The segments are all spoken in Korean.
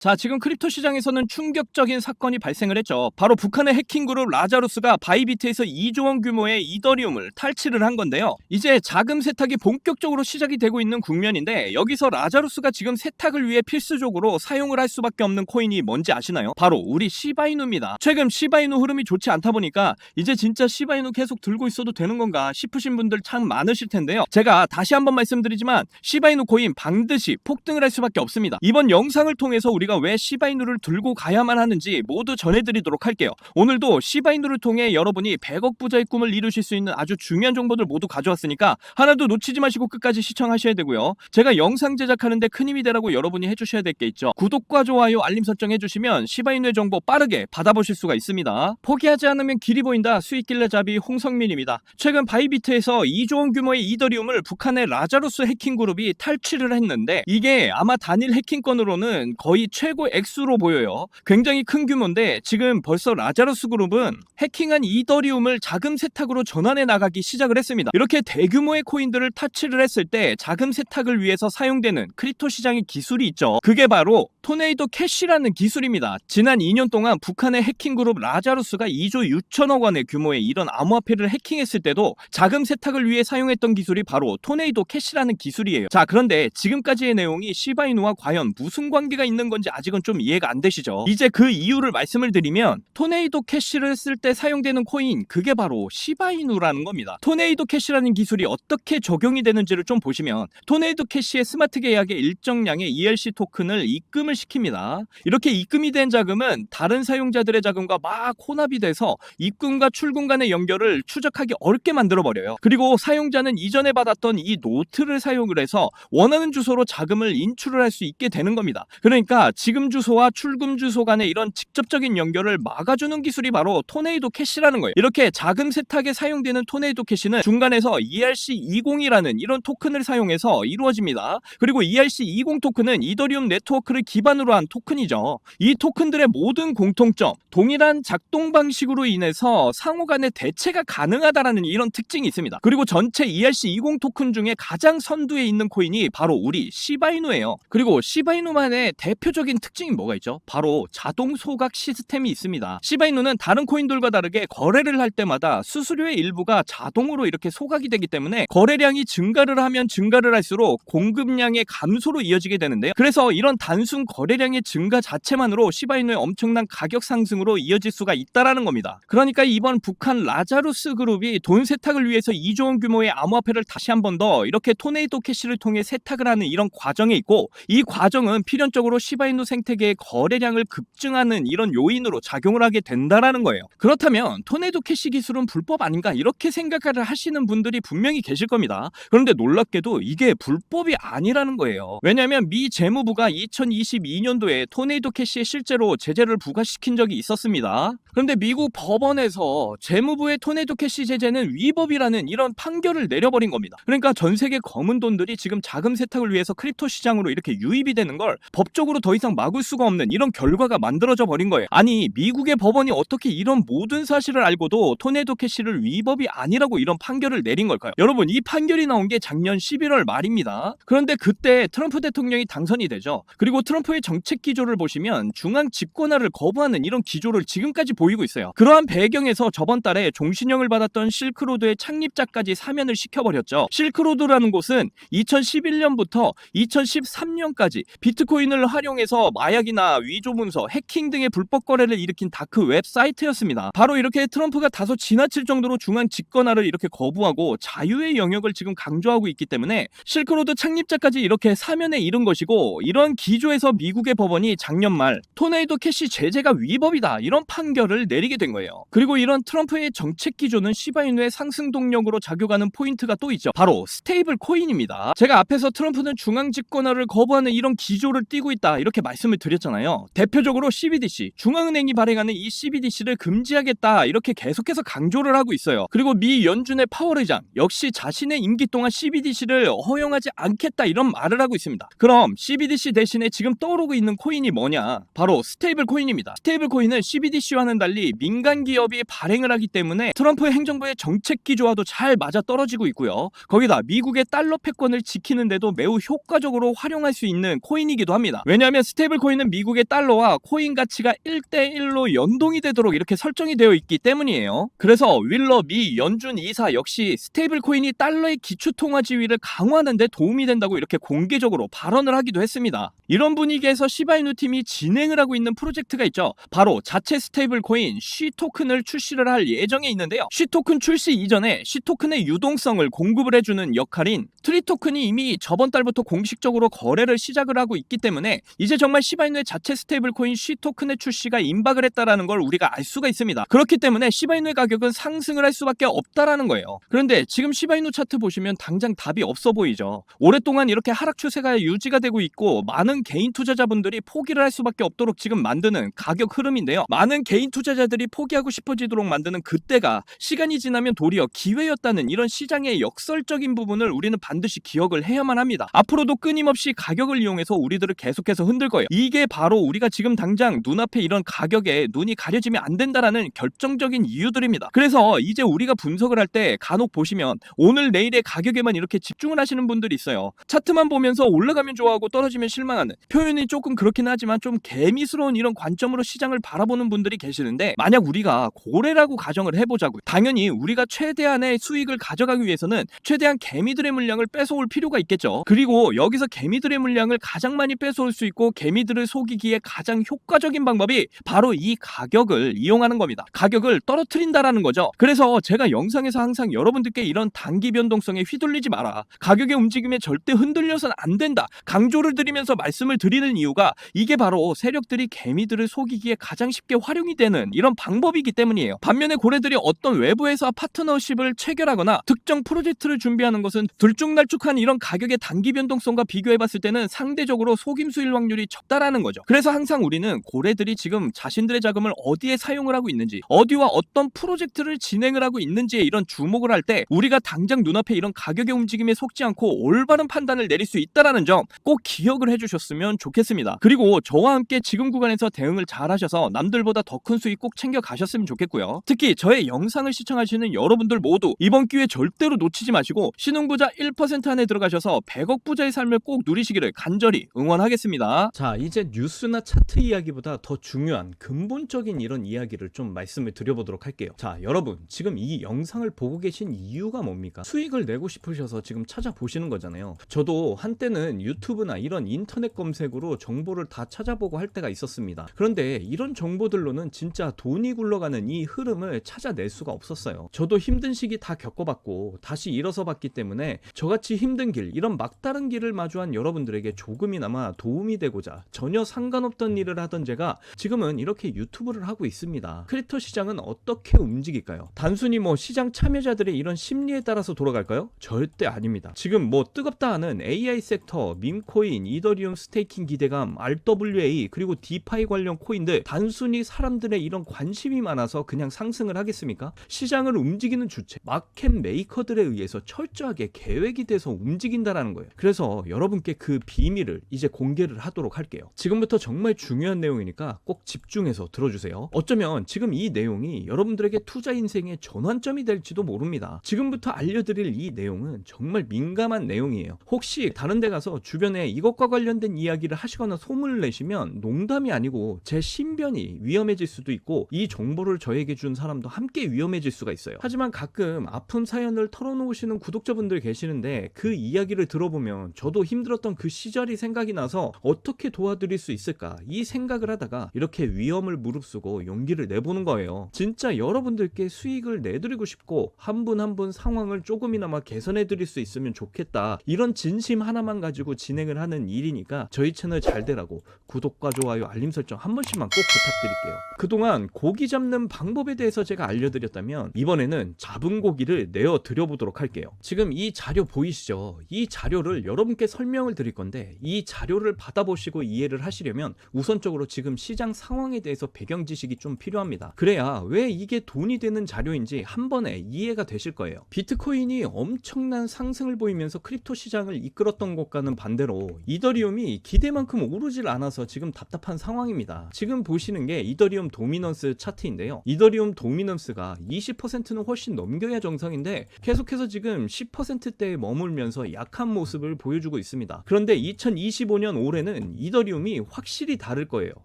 자, 지금 크립토 시장에서는 충격적인 사건이 발생을 했죠. 바로 북한의 해킹 그룹 라자루스가 바이비트에서 2조 원 규모의 이더리움을 탈취를 한 건데요. 이제 자금 세탁이 본격적으로 시작이 되고 있는 국면인데, 여기서 라자루스가 지금 세탁을 위해 필수적으로 사용을 할 수밖에 없는 코인이 뭔지 아시나요? 바로 우리 시바이누입니다. 최근 시바이누 흐름이 좋지 않다 보니까 이제 진짜 시바이누 계속 들고 있어도 되는 건가 싶으신 분들 참 많으실 텐데요. 제가 다시 한번 말씀드리지만 시바이누 코인 반드시 폭등을 할 수밖에 없습니다. 이번 영상을 통해서 우리가 왜 시바이누를 들고 가야만 하는지 모두 전해드리도록 할게요. 오늘도 시바이누를 통해 여러분이 100억 부자의 꿈을 이루실 수 있는 아주 중요한 정보들 모두 가져왔으니까 하나도 놓치지 마시고 끝까지 시청하셔야 되고요. 제가 영상 제작하는데 큰 힘이 되라고 여러분이 해주셔야 될 게 있죠. 구독과 좋아요, 알림 설정 해주시면 시바이누의 정보 빠르게 받아보실 수가 있습니다. 포기하지 않으면 길이 보인다. 수익길래잡이 홍성민입니다. 최근 바이비트에서 2조 원 규모의 이더리움을 북한의 라자루스 해킹 그룹이 탈취를 했는데, 이게 아마 단일 해킹 건으로는 거의 최고 액수로 보여요. 굉장히 큰 규모인데 지금 벌써 라자루스 그룹은 해킹한 이더리움을 자금 세탁으로 전환해 나가기 시작을 했습니다. 이렇게 대규모의 코인들을 탈취를 했을 때 자금 세탁을 위해서 사용되는 크립토 시장의 기술이 있죠. 그게 바로 토네이도 캐시라는 기술입니다. 지난 2년 동안 북한의 해킹 그룹 라자루스가 2조 6천억 원의 규모의 이런 암호화폐를 해킹했을 때도 자금 세탁을 위해 사용했던 기술이 바로 토네이도 캐시라는 기술이에요. 자, 그런데 지금까지의 내용이 시바이누와 과연 무슨 관계가 있는 건지 아직은 좀 이해가 안 되시죠? 이제 그 이유를 말씀을 드리면, 토네이도 캐시를 쓸 때 사용되는 코인, 그게 바로 시바이누라는 겁니다. 토네이도 캐시라는 기술이 어떻게 적용이 되는지를 좀 보시면, 토네이도 캐시의 스마트 계약에 일정량의 ERC 토큰을 입금을 시킵니다. 이렇게 입금이 된 자금은 다른 사용자들의 자금과 막 혼합이 돼서 입금과 출금 간의 연결을 추적하기 어렵게 만들어버려요. 그리고 사용자는 이전에 받았던 이 노트를 사용을 해서 원하는 주소로 자금을 인출을 할 수 있게 되는 겁니다. 그러니까 지금 주소와 출금 주소 간의 이런 직접적인 연결을 막아주는 기술이 바로 토네이도 캐시라는 거예요. 이렇게 자금 세탁에 사용되는 토네이도 캐시는 중간에서 ERC20이라는 이런 토큰을 사용해서 이루어집니다. 그리고 ERC20 토큰은 이더리움 네트워크를 기반으로 한 토큰이죠. 이 토큰들의 모든 공통점, 동일한 작동 방식으로 인해서 상호 간의 대체가 가능하다라는 이런 특징이 있습니다. 그리고 전체 ERC20 토큰 중에 가장 선두에 있는 코인이 바로 우리 시바이누예요. 그리고 시바이누만의 대표적인 특징이 뭐가 있죠? 바로 자동 소각 시스템이 있습니다. 시바이누는 다른 코인들과 다르게 거래를 할 때마다 수수료의 일부가 자동으로 이렇게 소각이 되기 때문에 거래량이 증가를 하면 증가를 할수록 공급량의 감소로 이어지게 되는데요. 그래서 이런 단순 거래량의 증가 자체만으로 시바이누의 엄청난 가격 상승으로 이어질 수가 있다라는 겁니다. 그러니까 이번 북한 라자루스 그룹이 돈 세탁을 위해서 2조 원 규모의 암호화폐를 다시 한 번 더 이렇게 토네이도 캐시를 통해 세탁을 하는 이런 과정에 있고, 이 과정은 필연적으로 시바이누 생태계의 거래량을 급증하는 이런 요인으로 작용을 하게 된다라는 거예요. 그렇다면 토네이도 캐시 기술은 불법 아닌가 이렇게 생각을 하시는 분들이 분명히 계실 겁니다. 그런데 놀랍게도 이게 불법이 아니라는 거예요. 왜냐하면 미 재무부가 2022년도에 토네이도 캐시에 실제로 제재를 부과시킨 적이 있었습니다. 그런데 미국 법원에서 재무부의 토네이도 캐시 제재는 위법이라는 이런 판결을 내려버린 겁니다. 그러니까 전 세계 검은 돈들이 지금 자금 세탁을 위해서 크립토 시장으로 이렇게 유입이 되는 걸 법적으로 더 이상 막을 수가 없는 이런 결과가 만들어져 버린 거예요. 아니, 미국의 법원이 어떻게 이런 모든 사실을 알고도 토네이도 캐시를 위법이 아니라고 이런 판결을 내린 걸까요? 여러분, 이 판결이 나온 게 작년 11월 말입니다. 그런데 그때 트럼프 대통령이 당선이 되죠. 그리고 트럼프의 정책 기조를 보시면 중앙 집권화를 거부하는 이런 기조를 지금까지 보이고 있어요. 그러한 배경에서 저번 달에 종신형을 받았던 실크로드의 창립자까지 사면을 시켜버렸죠. 실크로드라는 곳은 2011년부터 2013년까지 비트코인을 활용해서 마약이나 위조 문서, 해킹 등의 불법 거래를 일으킨 다크 웹사이트였습니다. 바로 이렇게 트럼프가 다소 지나칠 정도로 중앙 집권화를 이렇게 거부하고 자유의 영역을 지금 강조하고 있기 때문에 실크로드 창립자까지 이렇게 사면에 이른 것이고, 이런 기조에서 미국의 법원이 작년 말 토네이도 캐시 제재가 위법이다 이런 판결을 내리게 된 거예요. 그리고 이런 트럼프의 정책 기조는 시바이누의 상승 동력으로 작용하는 포인트가 또 있죠. 바로 스테이블 코인입니다. 제가 앞에서 트럼프는 중앙 집권화를 거부하는 이런 기조를 띠고 있다 이렇게 말씀을 드렸잖아요. 대표적으로 CBDC, 중앙은행이 발행하는 이 CBDC를 금지하겠다 이렇게 계속해서 강조를 하고 있어요. 그리고 미 연준의 파월 의장 역시 자신의 임기 동안 CBDC를 허용하지 않겠다 이런 말을 하고 있습니다. 그럼 CBDC 대신에 지금 떠오르고 있는 코인이 뭐냐? 바로 스테이블 코인입니다. 스테이블 코인은 CBDC와는 달리 민간 기업이 발행을 하기 때문에 트럼프 행정부의 정책 기조와도 잘 맞아 떨어지고 있고요. 거기다 미국의 달러 패권을 지키는데도 매우 효과적으로 활용할 수 있는 코인이기도 합니다. 왜냐하면 스테이블 코인은 미국의 달러와 코인 가치가 1대1로 연동이 되도록 이렇게 설정이 되어 있기 때문이에요. 그래서 윌러, 미, 연준 이사 역시 스테이블 코인이 달러의 기초 통화 지위를 강화하는 데 도움이 된다고 이렇게 공개적으로 발언을 하기도 했습니다. 이런 분위기에서 시바이누 팀이 진행을 하고 있는 프로젝트가 있죠. 바로 자체 스테이블 코인 쉬 토큰을 출시를 할 예정에 있는데요. 쉬 토큰 출시 이전에 쉬 토큰의 유동성을 공급을 해주는 역할인 트리 토큰이 이미 저번 달부터 공식적으로 거래를 시작을 하고 있기 때문에 이제 정말 시바이누의 자체 스테이블 코인 쉬 토큰의 출시가 임박을 했다라는 걸 우리가 알 수가 있습니다. 그렇기 때문에 시바이누의 가격은 상승을 할 수밖에 없다라는 거예요. 그런데 지금 시바이누 차트 보시면 당장 답이 없어 보이죠. 오랫동안 이렇게 하락 추세가 유지가 되고 있고 많은 개인 투자자분들이 포기를 할 수밖에 없도록 지금 만드는 가격 흐름인데요. 많은 개인 투자자들이 포기하고 싶어지도록 만드는 그때가 시간이 지나면 도리어 기회였다는 이런 시장의 역설적인 부분을 우리는 반드시 기억을 해야만 합니다. 앞으로도 끊임없이 가격을 이용해서 우리들을 계속해서 흔들 거예요. 이게 바로 우리가 지금 당장 눈앞에 이런 가격에 눈이 가려지면 안 된다라는 결정적인 이유들입니다. 그래서 이제 우리가 분석을 할 때 간혹 보시면 오늘 내일의 가격에만 이렇게 집중을 하시는 분들이 있어요. 차트만 보면서 올라가면 좋아하고 떨어지면 실망하는, 표현이 조금 그렇긴 하지만 좀 개미스러운 이런 관점으로 시장을 바라보는 분들이 계시는데, 만약 우리가 고래라고 가정을 해보자고요. 당연히 우리가 최대한의 수익을 가져가기 위해서는 최대한 개미들의 물량을 뺏어올 필요가 있겠죠. 그리고 여기서 개미들의 물량을 가장 많이 뺏어올 수 있고 개미들을 속이기에 가장 효과적인 방법이 바로 이 가격을 이용하는 겁니다. 가격을 떨어뜨린다라는 거죠. 그래서 제가 영상에서 항상 여러분들께 이런 단기 변동성에 휘둘리지 마라, 가격의 움직임에 절대 흔들려서는 안 된다, 강조를 드리면서 말씀을 드리는 이유가 이게 바로 세력들이 개미들을 속이기에 가장 쉽게 활용이 되는 이런 방법이기 때문이에요. 반면에 고래들이 어떤 외부에서 파트너십을 체결하거나 특정 프로젝트를 준비하는 것은 들쭉날쭉한 이런 가격의 단기 변동성과 비교해봤을 때는 상대적으로 속임수일 확률이 적다라는 거죠. 그래서 항상 우리는 고래들이 지금 자신들의 자금을 어디에 사용을 하고 있는지, 어디와 어떤 프로젝트를 진행을 하고 있는지에 이런 주목을 할 때 우리가 당장 눈앞에 이런 가격의 움직임에 속지 않고 올바른 판단을 내릴 수 있다라는 점 꼭 기억을 해주셨으면 좋겠습니다. 그리고 저와 함께 지금 구간에서 대응을 잘 하셔서 남들보다 더 큰 수익 꼭 챙겨 가셨으면 좋겠고요. 특히 저의 영상을 시청하시는 여러분들 모두 이번 기회 절대로 놓치지 마시고 신흥부자 1% 안에 들어가셔서 100억 부자의 삶을 꼭 누리시기를 간절히 응원하겠습니다. 자, 이제 뉴스나 차트 이야기보다 더 중요한 근본적인 이런 이야기를 좀 말씀을 드려보도록 할게요. 자, 여러분 지금 이 영상을 보고 계신 이유가 뭡니까? 수익을 내고 싶으셔서 지금 찾아보시는 거잖아요. 저도 한때는 유튜브나 이런 인터넷 검색으로 정보를 다 찾아보고 할 때가 있었습니다. 그런데 이런 정보들로는 진짜 돈이 굴러가는 이 흐름을 찾아낼 수가 없었어요. 저도 힘든 시기 다 겪어봤고 다시 일어서 봤기 때문에 저같이 힘든 길, 이런 막다른 길을 마주한 여러분들에게 조금이나마 도움이 되고자 전혀 상관없던 일을 하던 제가 지금은 이렇게 유튜브를 하고 있습니다. 크립토 시장은 어떻게 움직일까요? 단순히 뭐 시장 참여자들의 이런 심리에 따라서 돌아갈까요? 절대 아닙니다. 지금 뭐 뜨겁다 하는 AI 섹터, 밈코인, 이더리움 스테이킹 기대감, RWA 그리고 디파이 관련 코인들, 단순히 사람들의 이런 관심이 많아서 그냥 상승을 하겠습니까? 시장을 움직이는 주체, 마켓 메이커들에 의해서 철저하게 계획이 돼서 움직인다라는 거예요. 그래서 여러분께 그 비밀을 이제 공개를 하도록 할게요. 지금부터 정말 중요한 내용이니까 꼭 집중해서 들어주세요. 어쩌면 지금 이 내용이 여러분들에게 투자 인생의 전환점이 될지도 모릅니다. 지금부터 알려드릴 이 내용은 정말 민감한 내용이에요. 혹시 다른 데 가서 주변에 이것과 관련된 이야기를 하시거나 소문을 내시면 농담이 아니고 제 신변이 위험해질 수도 있고 이 정보를 저에게 준 사람도 함께 위험해질 수가 있어요. 하지만 가끔 아픈 사연을 털어놓으시는 구독자분들 계시는데 그 이야기를 들어보면 저도 힘들었던 그 시절이 생각이 나서 어떻게 도와드릴 수 있을까 이 생각을 하다가 이렇게 위험을 무릅쓰고 용기를 내보는 거예요. 진짜 여러분들께 수익을 내드리고 싶고 한 분 한 분 상황을 조금이나마 개선해드릴 수 있으면 좋겠다, 이런 진심 하나만 가지고 진행을 하는 일이니까 저희 채널 잘 되라고 구독과 좋아요, 알림 설정 한 번씩만 꼭 부탁드릴게요. 그동안 고기 잡는 방법에 대해서 제가 알려드렸다면 이번에는 잡은 고기를 내어 드려보도록 할게요. 지금 이 자료 보이시죠? 이 자료를 여러분께 설명을 드릴 건데 이 자료를 받아보시고 이해를 하시려면 우선적으로 지금 시장 상황에 대해서 배경 지식이 좀 필요합니다. 그래야 왜 이게 돈이 되는 자료인지 한 번에 이해가 되실 거예요. 비트코인이 엄청난 상승을 보이면서 크립토 시장을 이끌었던 것과는 반대로 이더리움이 기대만큼 오르질 않아서 지금 답답한 상황입니다. 지금 보시는 게 이더리움 도미넌스 차트인데요. 이더리움 도미넌스가 20%는 훨씬 넘겨야 정상인데 계속해서 지금 10%대에 머물면서 약한 모습을 보여주고 있습니다. 그런데 2025년 올해는 이더리움이 확실히 다를 거예요.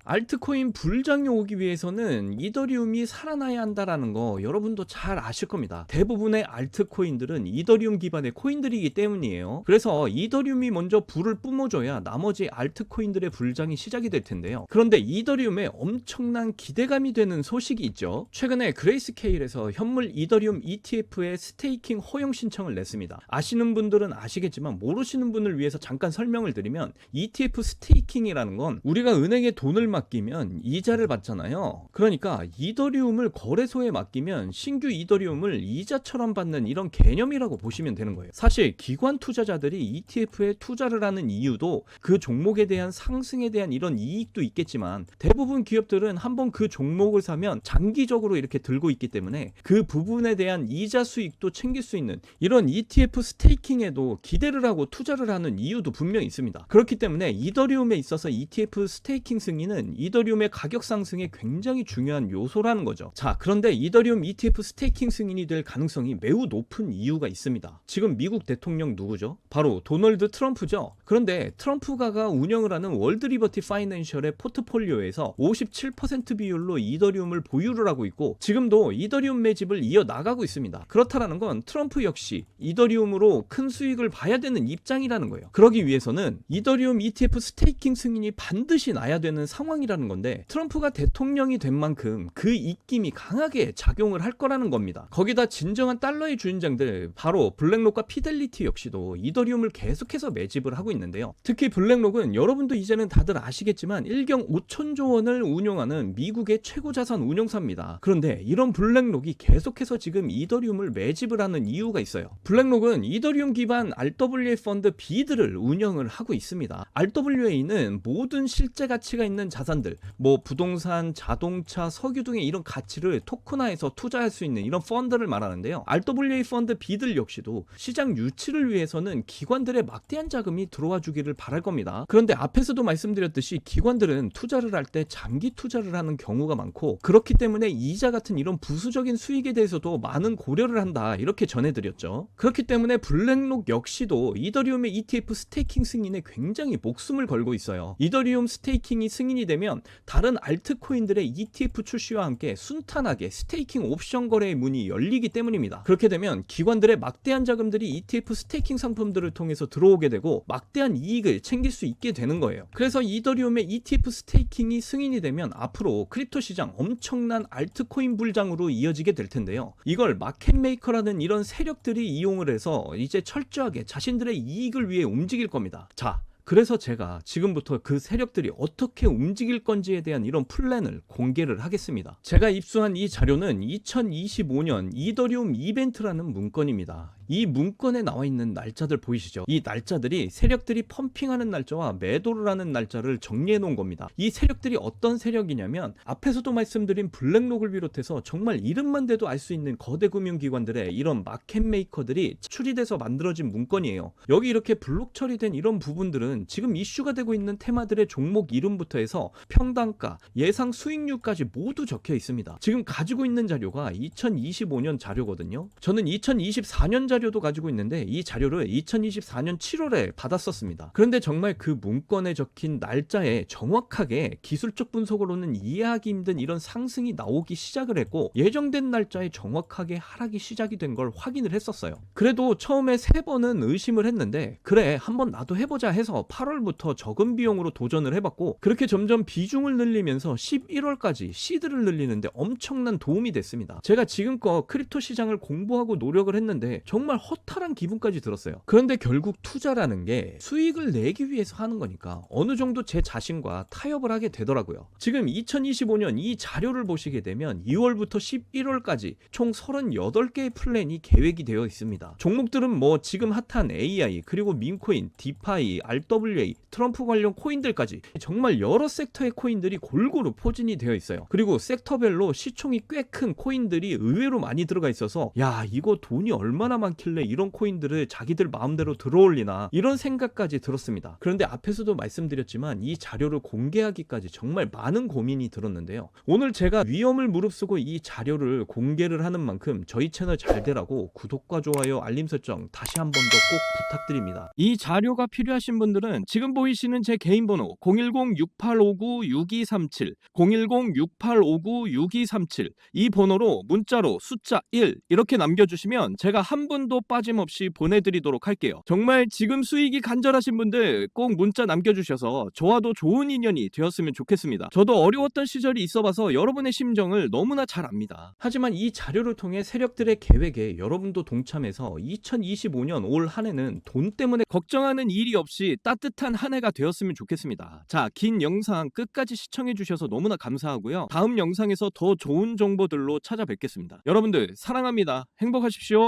알트코인 불장이 오기 위해서는 이더리움이 살아나야 한다라는 거 여러분도 잘 아실 겁니다. 대부분의 알트코인들은 이더리움 기반의 코인들이기 때문이에요. 그래서 이더리움이 먼저 불을 뿜어줘야 나머지 알트코인들의 불장이 시작이 될 텐데요. 그런데 이더리움에 엄청난 기대감이 되는 소식이 있죠. 최근에 그레이스케일에서 현물 이더리움 ETF의 스테이킹 허용 신청을 냈습니다. 아시는 분들은 아시겠지만 모르시는 분을 위해서 잠깐 설명을 드리면 ETF 스테이킹이라는 건 우리가 은행에 돈을 맡기면 이자를 받잖아요. 그러니까 이더리움을 거래소에 맡기면 신규 이더리움을 이자처럼 받는 이런 개념이라고 보시면 되는 거예요. 사실 기관 투자자들이 ETF에 투자를 하는 이유도 그 종목에 대한 상승에 대한 이런 이익도 있겠지만 대부분 기업들은 한번 그 종목을 사면 장기적으로 이렇게 들고 있기 때문에 그 부분에 대한 이자 수익도 챙길 수 있는 이런 ETF 스테이킹에도 기대를 하고 투자를 하는 이유도 분명히 있습니다. 그렇기 때문에 이더리움에 있어서 ETF 스테이킹 승인은 이더리움의 가격 상승에 굉장히 중요한 요소라는 거죠. 자, 그런데 이더리움 ETF 스테이킹 승인이 될 가능성이 매우 높은 이유가 있습니다. 지금 미국 대통령 누구죠? 바로 도널드 트럼프죠. 그런데 트럼프가 운영을 하는 월드 리버티 파이낸셜의 포트폴리오에서 57% 비율로 이더리움을 보유를 하고 있고 지금도 이더리움 매집을 이어나가고 있습니다. 그렇다라는 건 트럼프 역시 이더리움으로 큰 수익을 봐야 되는 입장이라는 거예요. 그러기 위해서는 이더리움 ETF 스테이킹 승인이 반드시 나야 되는 상황이라는 건데 트럼프가 대통령이 된 만큼 그 입김이 강하게 작용을 할 거라는 겁니다. 거기다 진정한 달러의 주인장들 바로 블랙록과 피델리티 역시도 이더리움을 계속해서 매집을 하고 있는데요. 특히 블랙록은 여러분도 이제는 다들 아시겠지만 1경 5천조 원을 운용하는 미국의 최고 자산 운용사입니다. 그런데 이런 블랙록이 계속해서 지금 이더리움을 매집을 하는 이유가 있어요. 블랙록은 이더리움 기반 RWA 펀드 비드를 운영을 하고 있습니다. RWA는 모든 실제 가치가 있는 자산들, 뭐 부동산, 자동차, 석유 등의 이런 가치를 토큰화해서 투자할 수 있는 이런 펀드를 말하는데요. RWA 펀드 비들 역시도 시장 유치를 위해서는 기관들의 막대한 자금이 들어와 주기를 바랄 겁니다. 그런데 앞에서도 말씀드렸듯이 기관들은 투자를 할 때 장기 투자를 하는 경우가 많고 그렇기 때문에 이자 같은 이런 부수적인 수익에 대해서도 많은 고려를 한다 이렇게 전해드렸죠. 그렇기 때문에 블랙록 역시도 이더리움의 ETF 스테이킹 승인에 굉장히 목숨을 걸고 있어요. 이더리움 스테이킹이 승인이 되면 다른 알트코인들의 ETF 출시와 함께 순탄하게 스테이킹 옵션 거래의 문이 열리기 때문입니다. 그렇게 되면 기관들의 막대한 자금들이 ETF 스테이킹 상품들을 통해서 들어오게 되고 막대한 이익을 챙길 수 있게 되는 거예요. 그래서 이더리움의 ETF 스테이킹이 승인이 되면 앞으로 크립토 시장 엄청난 알트코인 불장으로 이어지게 될 텐데요. 이걸 마켓메이커라는 이런 세력들이 이용을 해서 이제 철저하게 자신들의 이익을 위해 움직일 겁니다. 자, 그래서 제가 지금부터 그 세력들이 어떻게 움직일 건지에 대한 이런 플랜을 공개를 하겠습니다. 제가 입수한 이 자료는 2025년 이더리움 이벤트라는 문건입니다. 이 문건에 나와 있는 날짜들 보이시죠? 이 날짜들이 세력들이 펌핑하는 날짜와 매도를 하는 날짜를 정리해 놓은 겁니다. 이 세력들이 어떤 세력이냐면 앞에서도 말씀드린 블랙록을 비롯해서 정말 이름만 대도 알 수 있는 거대 금융기관들의 이런 마켓메이커들이 추리돼서 만들어진 문건이에요. 여기 이렇게 블록 처리된 이런 부분들은 지금 이슈가 되고 있는 테마들의 종목 이름부터 해서 평단가, 예상 수익률까지 모두 적혀 있습니다. 지금 가지고 있는 자료가 2025년 자료거든요. 저는 2024년 자료도 가지고 있는데 이 자료를 2024년 7월에 받았었습니다. 그런데 정말 그 문건에 적힌 날짜에 정확하게 기술적 분석으로는 이해하기 힘든 이런 상승이 나오기 시작을 했고 예정된 날짜에 정확하게 하락이 시작이 된 걸 확인을 했었어요. 그래도 처음에 3번은 의심을 했는데 그래 한번 나도 해보자 해서 8월부터 적은 비용으로 도전을 해봤고 그렇게 점점 비중을 늘리면서 11월까지 시드를 늘리는데 엄청난 도움이 됐습니다. 제가 지금껏 크립토 시장을 공부하고 노력을 했는데 정말 허탈한 기분까지 들었어요. 그런데 결국 투자라는 게 수익을 내기 위해서 하는 거니까 어느 정도 제 자신과 타협을 하게 되더라고요. 지금 2025년 이 자료를 보시게 되면 2월부터 11월까지 총 38개의 플랜이 계획이 되어 있습니다. 종목들은 뭐 지금 핫한 AI 그리고 민코인, 디파이, RWA, 트럼프 관련 코인들까지 정말 여러 섹터의 코인들이 골고루 포진이 되어 있어요. 그리고 섹터별로 시총이 꽤 큰 코인들이 의외로 많이 들어가 있어서 야 이거 돈이 얼마나 많 많길래 이런 코인들을 자기들 마음대로 들어올리나 이런 생각까지 들었습니다. 그런데 앞에서도 말씀드렸지만 이 자료를 공개하기까지 정말 많은 고민이 들었는데요. 오늘 제가 위험을 무릅쓰고 이 자료를 공개를 하는 만큼 저희 채널 잘 되라고 구독과 좋아요, 알림 설정 다시 한 번 더 꼭 부탁드립니다. 이 자료가 필요하신 분들은 지금 보이시는 제 개인 번호 010-6859-6237 010-6859-6237 이 번호로 문자로 숫자 1 이렇게 남겨주시면 제가 한 분도 빠짐없이 보내드리도록 할게요. 정말 지금 수익이 간절하신 분들 꼭 문자 남겨주셔서 저와도 좋은 인연이 되었으면 좋겠습니다. 저도 어려웠던 시절이 있어봐서 여러분의 심정을 너무나 잘 압니다. 하지만 이 자료를 통해 세력들의 계획에 여러분도 동참해서 2025년 올 한 해는 돈 때문에 걱정하는 일이 없이 따뜻한 한 해가 되었으면 좋겠습니다. 자, 긴 영상 끝까지 시청해주셔서 너무나 감사하고요. 다음 영상에서 더 좋은 정보들로 찾아뵙겠습니다. 여러분들 사랑합니다. 행복하십시오.